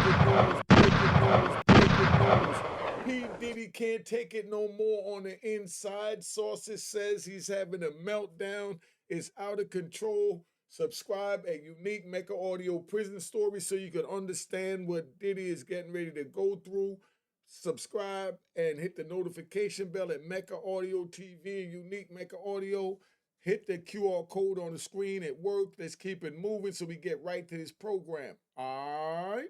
breaking news. P Diddy can't take it no more on the inside. Sources says he's having a meltdown. It's out of control. Subscribe at Unique Mecca Audio Prison Story so you can understand what Diddy is getting ready to go through. Subscribe and hit the notification bell at Mecca Audio TV and Unique Mecca Audio. Hit the QR code on the screen at work. Let's keep it moving so we get right to this program. All right.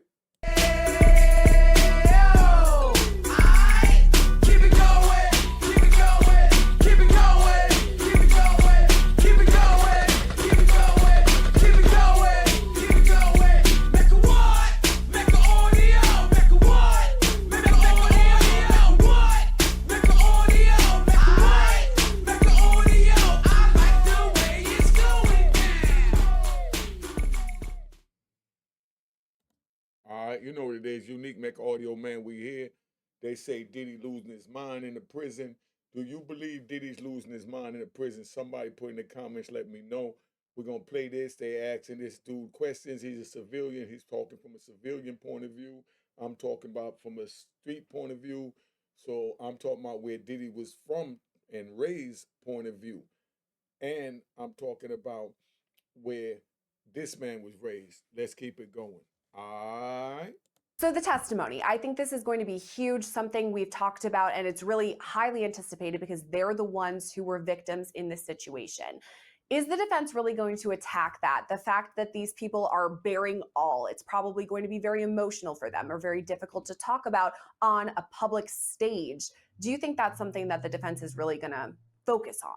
All right, you know what it is. Unique Mecca Audio, man. We here. They say Diddy losing his mind in the prison. Do you believe Diddy's losing his mind in the prison? Somebody put in the comments, let me know. We're gonna play this. They asking this dude questions. He's a civilian. He's talking from a civilian point of view. I'm talking about from a street point of view. So I'm talking about where Diddy was from and raised point of view. And I'm talking about where this man was raised. Let's keep it going. All right. So the testimony, I think this is going to be huge, something we've talked about, and it's really highly anticipated because they're the ones who were victims in this situation. Is the defense really going to attack that? The fact that these people are bearing all, it's probably going to be very emotional for them or very difficult to talk about on a public stage. Do you think that's something that the defense is really going to focus on?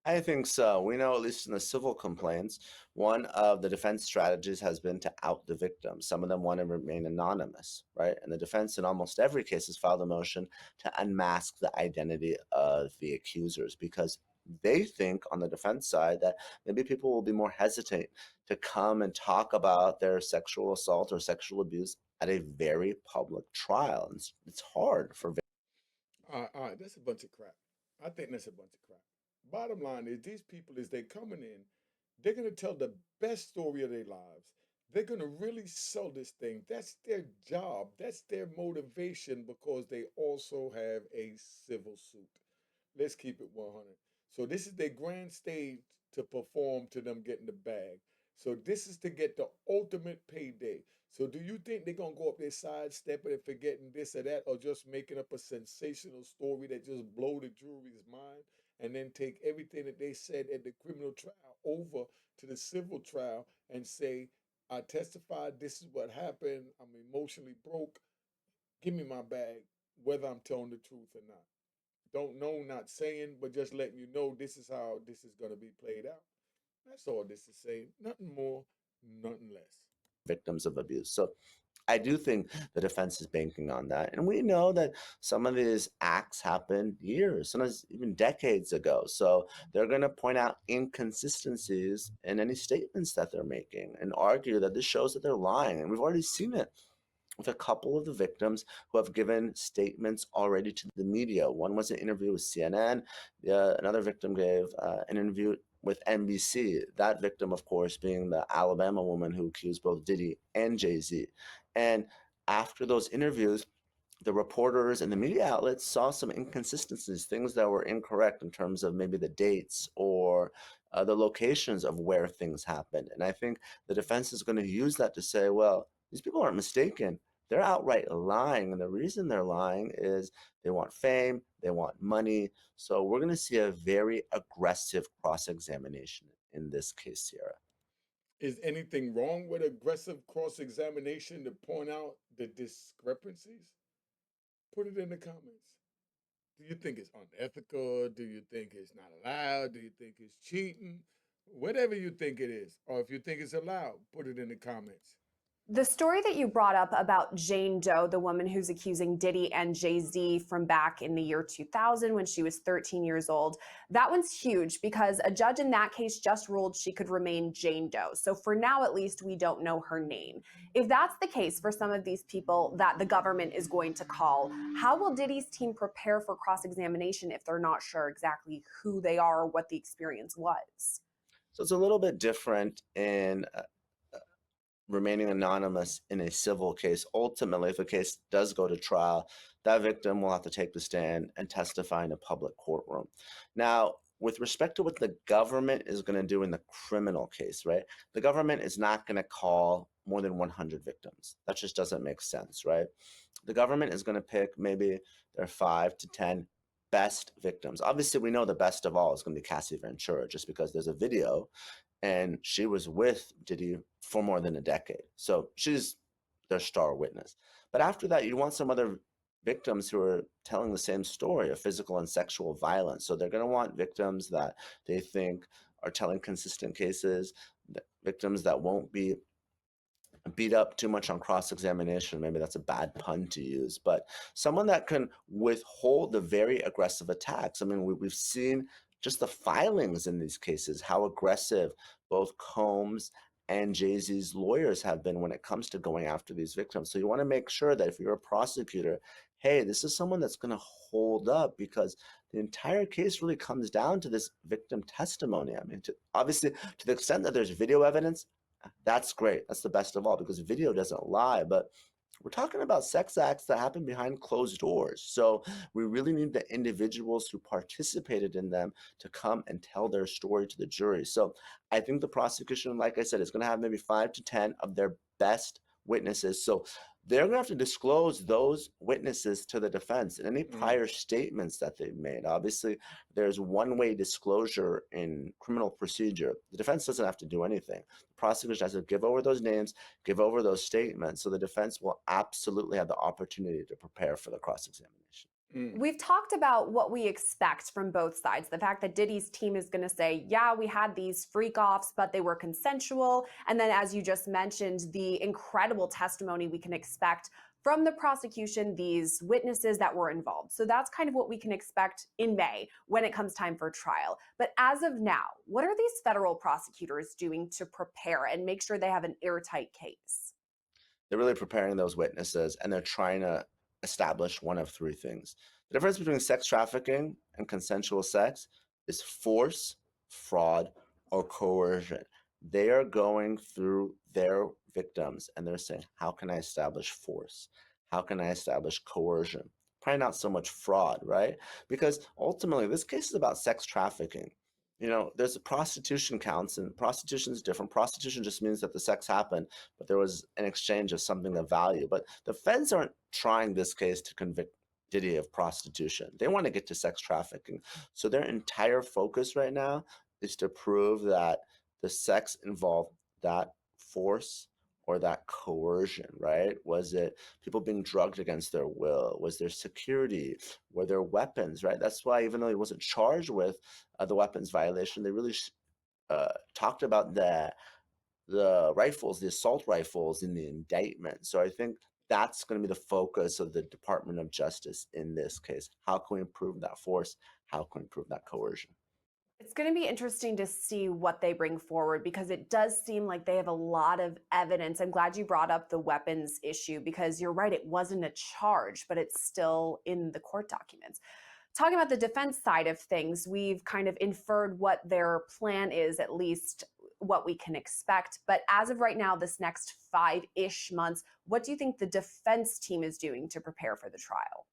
I think so. We know, at least in the civil complaints, one of the defense strategies has been to out the victim. Some of them want to remain anonymous, right? And the defense, in almost every case, has filed a motion to unmask the identity of the accusers because they think, on the defense side, that maybe people will be more hesitant to come and talk about their sexual assault or sexual abuse at a very public trial. And it's hard for All right, that's a bunch of crap. I think that's a bunch of crap. Bottom line is these people, as they coming in, they're gonna tell the best story of their lives. They're gonna really sell this thing. That's their job. That's their motivation because they also have a civil suit. Let's keep it 100. So this is their grand stage to perform to them getting the bag. So this is to get the ultimate payday. So do you think they're gonna go up there sidestepping and forgetting this or that, or just making up a sensational story that just blow the jury's mind, and then take everything that they said at the criminal trial over to the civil trial and say, I testified, this is what happened, I'm emotionally broke, give me my bag, whether I'm telling the truth or not. Don't know, not saying, but just letting you know this is how this is going to be played out. That's all this is saying. Nothing more, nothing less. victims of abuse. So I do think the defense is banking on that. And we know that some of these acts happened years, sometimes even decades ago. So they're going to point out inconsistencies in any statements that they're making and argue that this shows that they're lying. And we've already seen it with a couple of the victims who have given statements already to the media. One was an interview with CNN. Another victim gave an interview with NBC. That victim, of course, being the Alabama woman who accused both Diddy and Jay-Z. And after those interviews, the reporters and the media outlets saw some inconsistencies, things that were incorrect in terms of maybe the dates or the locations of where things happened. And I think the defense is going to use that to say, well, these people aren't mistaken. They're outright lying. And the reason they're lying is they want fame, they want money. So we're going to see a very aggressive cross-examination in this case, Sierra. Is anything wrong with aggressive cross examination to point out the discrepancies? Put it in the comments. Do you think it's unethical? Do you think it's not allowed? Do you think it's cheating? Whatever you think it is, or if you think it's allowed, put it in the comments. The story that you brought up about Jane Doe, the woman who's accusing Diddy and Jay-Z from back in the year 2000 when she was 13 years old, that one's huge because a judge in that case just ruled she could remain Jane Doe. So for now, at least, we don't know her name. If that's the case for some of these people that the government is going to call, how will Diddy's team prepare for cross-examination if they're not sure exactly who they are or what the experience was? So it's a little bit different in remaining anonymous in a civil case. Ultimately, if a case does go to trial, that victim will have to take the stand and testify in a public courtroom. Now, with respect to what the government is going to do in the criminal case, right? The government is not going to call more than 100 victims. That just doesn't make sense, right? The government is going to pick maybe their 5 to 10 best victims. Obviously, we know the best of all is going to be Cassie Ventura, just because there's a video and she was with Diddy for more than a decade. So she's their star witness. But after that, you want some other victims who are telling the same story of physical and sexual violence. So they're going to want victims that they think are telling consistent cases, victims that won't be beat up too much on cross-examination. Maybe that's a bad pun to use, but someone that can withhold the very aggressive attacks. I mean, we've seen just the filings in these cases, how aggressive both Combs and Jay-Z's lawyers have been when it comes to going after these victims. So you want to make sure that if you're a prosecutor, hey, this is someone that's going to hold up, because the entire case really comes down to this victim testimony. I mean, obviously, to the extent that there's video evidence, that's great. That's the best of all, because video doesn't lie. But we're talking about sex acts that happen behind closed doors. So we really need the individuals who participated in them to come and tell their story to the jury. So I think the prosecution, like I said, is going to have maybe 5 to 10 of their best witnesses. So they're going to have to disclose those witnesses to the defense and any prior statements that they've made. Obviously, there's one-way disclosure in criminal procedure. The defense doesn't have to do anything. The prosecution has to give over those names, give over those statements, so the defense will absolutely have the opportunity to prepare for the cross-examination. We've talked about what we expect from both sides. The fact that Diddy's team is going to say, yeah, we had these freak offs, but they were consensual. And then, as you just mentioned, the incredible testimony we can expect from the prosecution, these witnesses that were involved. So that's kind of what we can expect in May when it comes time for trial. But as of now, what are these federal prosecutors doing to prepare and make sure they have an airtight case? They're really preparing those witnesses, and they're trying to establish one of three things. The difference between sex trafficking and consensual sex is force, fraud, or coercion. They are going through their victims and they're saying, how can I establish force? How can I establish coercion? Probably not so much fraud, right? Because ultimately, this case is about sex trafficking. You know, there's prostitution counts, and prostitution is different. Prostitution just means that the sex happened, but there was an exchange of something of value. But the feds aren't trying this case to convict Diddy of prostitution. They want to get to sex trafficking. So their entire focus right now is to prove that the sex involved that force or that coercion, right? Was it people being drugged against their will? Was there security? Were there weapons, right? That's why, even though he wasn't charged with the weapons violation, they really talked about the rifles, the assault rifles in the indictment. So I think that's going to be the focus of the Department of Justice in this case. How can we improve that force? How can we improve that coercion? It's going to be interesting to see what they bring forward, because it does seem like they have a lot of evidence. I'm glad you brought up the weapons issue, because you're right, it wasn't a charge, but it's still in the court documents. Talking about the defense side of things, we've kind of inferred what their plan is, at least what we can expect. But as of right now, this next 5-ish months, what do you think the defense team is doing to prepare for the trial?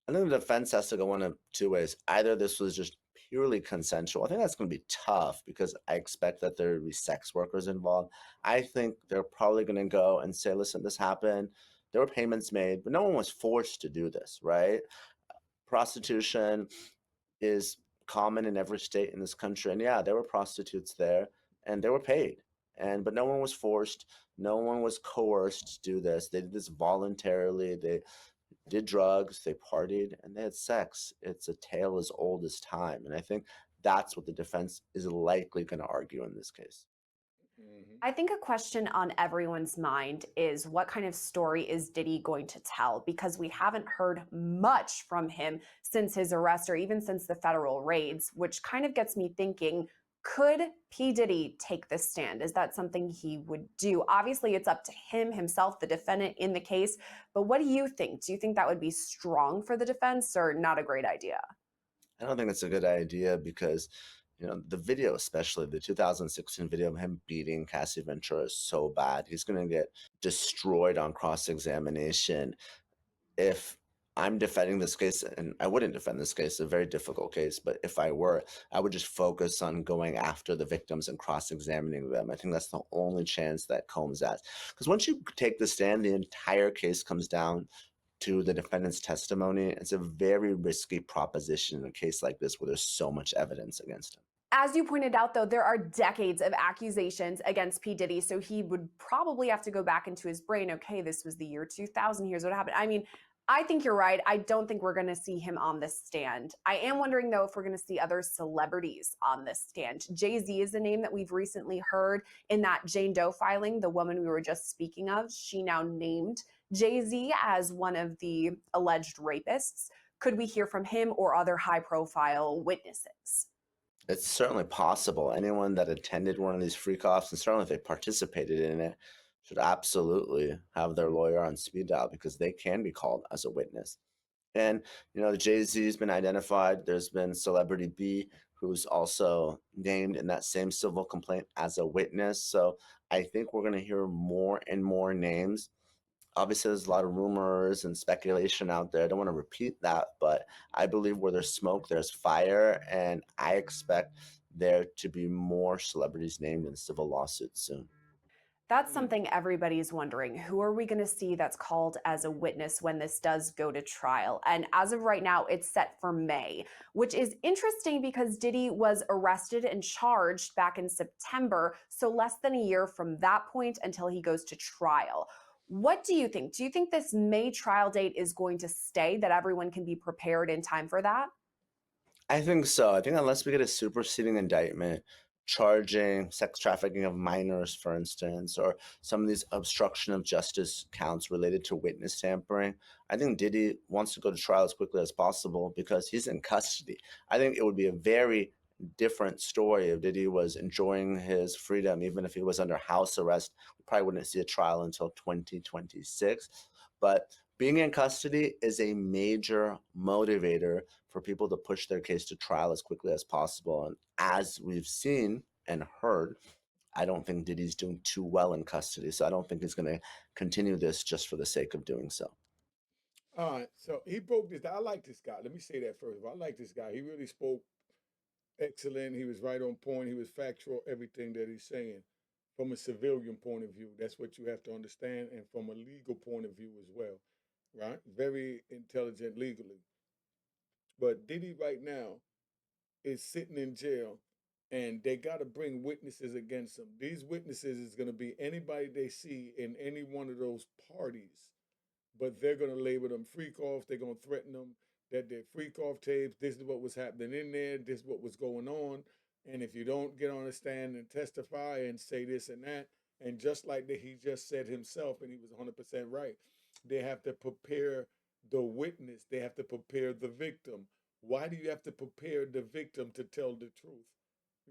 I think the defense has to go one of two ways. Either this was just purely consensual. I think that's going to be tough, because I expect that there would be sex workers involved. I think they're probably going to go and say, listen, this happened. There were payments made, but no one was forced to do this, right? Prostitution is common in every state in this country. And yeah, there were prostitutes there and they were paid. But no one was forced. No one was coerced to do this. They did this voluntarily. They did drugs, they partied, and they had sex. It's a tale as old as time. And I think that's what the defense is likely going to argue in this case. I think a question on everyone's mind is, what kind of story is Diddy going to tell? Because we haven't heard much from him since his arrest, or even since the federal raids, which kind of gets me thinking, could P Diddy take this stand? Is that something he would do? Obviously, it's up to him himself, the defendant in the case. But what do you think? Do you think that would be strong for the defense, or not a great idea? I don't think it's a good idea, because the video, especially the 2016 video of him beating Cassie Ventura, is so bad. He's going to get destroyed on cross-examination. If I'm defending this case, and I wouldn't defend this case, a very difficult case, but if I were, I would just focus on going after the victims and cross-examining them. I think that's the only chance that Combs has. Because once you take the stand, the entire case comes down to the defendant's testimony. It's a very risky proposition in a case like this where there's so much evidence against him. As you pointed out, though, there are decades of accusations against P. Diddy, so he would probably have to go back into his brain. Okay, this was the year 2000. Here's what happened. I mean, I think you're right. I don't think we're going to see him on this stand. I am wondering, though, if we're going to see other celebrities on this stand. Jay-Z is a name that we've recently heard in that Jane Doe filing, the woman we were just speaking of. She now named Jay-Z as one of the alleged rapists. Could we hear from him or other high-profile witnesses? It's certainly possible. Anyone that attended one of these freak-offs, and certainly if they participated in it, should absolutely have their lawyer on speed dial because they can be called as a witness. And, Jay-Z's been identified. There's been Celebrity B, who's also named in that same civil complaint as a witness. So I think we're going to hear more and more names. Obviously, there's a lot of rumors and speculation out there. I don't want to repeat that, but I believe where there's smoke, there's fire. And I expect there to be more celebrities named in civil lawsuits soon. That's something everybody's wondering. Who are we going to see that's called as a witness when this does go to trial? And as of right now, it's set for May, which is interesting because Diddy was arrested and charged back in September, so less than a year from that point until he goes to trial. What do you think? Do you think this May trial date is going to stay, that everyone can be prepared in time for that? I think so. I think unless we get a superseding indictment charging sex trafficking of minors, for instance, or some of these obstruction of justice counts related to witness tampering, I think Diddy wants to go to trial as quickly as possible because he's in custody. I think it would be a very different story if Diddy was enjoying his freedom, even if he was under house arrest. We probably wouldn't see a trial until 2026. But being in custody is a major motivator for people to push their case to trial as quickly as possible. And as we've seen and heard, I don't think Diddy's doing too well in custody. So I don't think he's going to continue this just for the sake of doing so. All right, so he broke this. I like this guy. Let me say that first. I like this guy. He really spoke excellent. He was right on point. He was factual, everything that he's saying. From a civilian point of view, that's what you have to understand, and from a legal point of view as well, right? Very intelligent legally. But Diddy right now is sitting in jail, and they got to bring witnesses against him. These witnesses is going to be anybody they see in any one of those parties, but they're going to label them freak offs. They're going to threaten them that they're freak off tapes. This is what was happening in there. This is what was going on. And if you don't get on the stand and testify and say this and that, and just like that he just said himself, and he was 100% right, they have to prepare the witness. They have to prepare the victim. Why do you have to prepare the victim to tell the truth?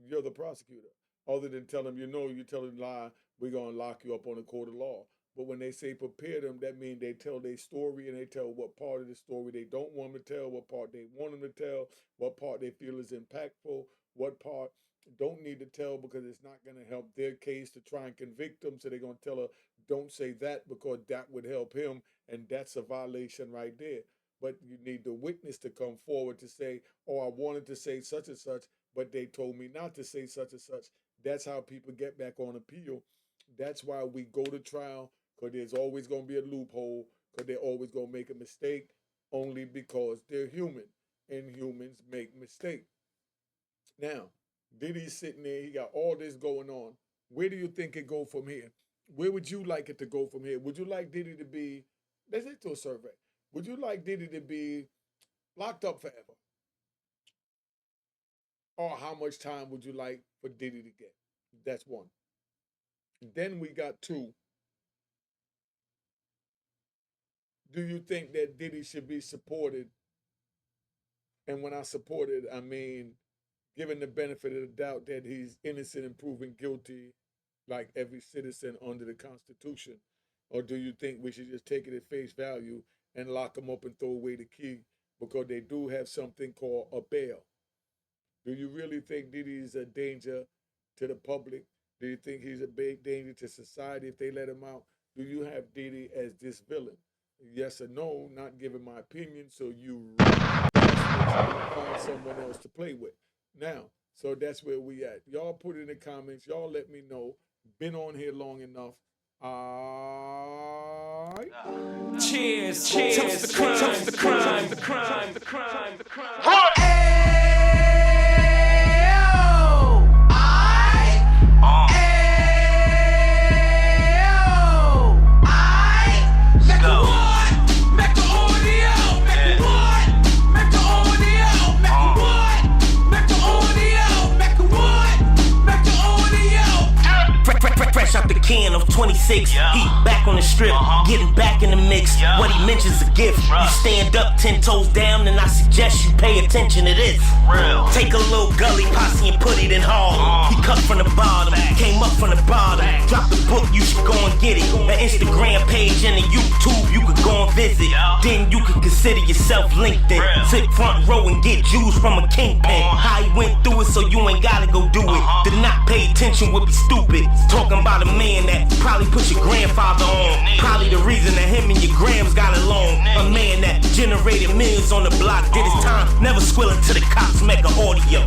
You're the prosecutor. Other than tell them, you tell them a lie, we're going to lock you up on a court of law. But when they say prepare them, that means they tell their story and they tell what part of the story they don't want them to tell, what part they want them to tell, what part they feel is impactful, what part don't need to tell because it's not going to help their case to try and convict them. So they're going to tell her, don't say that because that would help him. And that's a violation right there. But you need the witness to come forward to say, oh, I wanted to say such and such, but they told me not to say such and such. That's how people get back on appeal. That's why we go to trial, because there's always going to be a loophole, because they're always going to make a mistake only because they're human, and humans make mistakes. Now, Diddy's sitting there, he got all this going on. Where do you think it go from here? Where would you like it to go from here? Would you like Diddy to be, let's do a survey. Would you like Diddy to be locked up forever? Or how much time would you like for Diddy to get? That's one. Then we got two. Do you think that Diddy should be supported? And when I support it, I mean given the benefit of the doubt that he's innocent and proven guilty, like every citizen under the Constitution? Or do you think we should just take it at face value and lock him up and throw away the key because they do have something called a bail? Do you really think Diddy is a danger to the public? Do you think he's a big danger to society if they let him out? Do you have Diddy as this villain? Yes or no, not giving my opinion, so you find someone else to play with. Now, so that's where we at. Y'all put it in the comments. Y'all let me know. Been on here long enough. Cheers, cheers, toast the crime, toast the crime, the crime, the crime, the crime. Out the can of 26, he back on the strip, getting back in the mix. What he mentions a gift. You stand up 10 toes down, and I suggest you pay attention to this. Take a little gully posse and put it in hall. He cut from the bottom, came up from the bottom. Drop the book, you should go and get it. An Instagram page and a YouTube you could go and visit. Then you could consider yourself LinkedIn. Sit front row and get Jews from a kingpin. How he went through it, so you ain't gotta go do it. To not pay attention would be stupid. Talking about a man that probably put your grandfather on. Probably the reason that him and your grams got along. A man that generated millions on the block, did his time, never squealing to the cops, make an audio.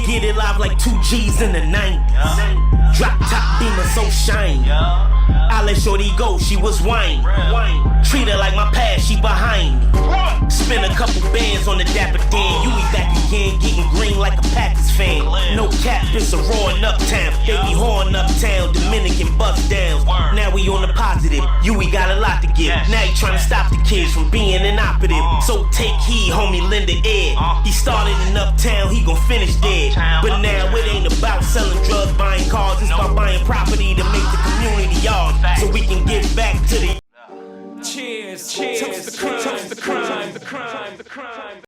Get it live like 2 G's in the 90s. Drop top beamer so shiny. I let shorty go, she was whining. Treat her like my past, she behind me. Spin a couple bands on the Dapper Dan. You eat back again, getting green like a Packers fan. No cap, it's a roaring uptown. Baby horn uptown, Dominican bust downs. Now we on the positive, we got a lot to give. Now he trying to stop the kids from being inoperative. So take heed, homie, lend a ear. He started in uptown, he gon' finish dead. But now it ain't about selling drugs, buying cars. It's about buying property to make the community yard, so we can get back to the cheers, cheers, toast the crime, the crime, the crime, the crime.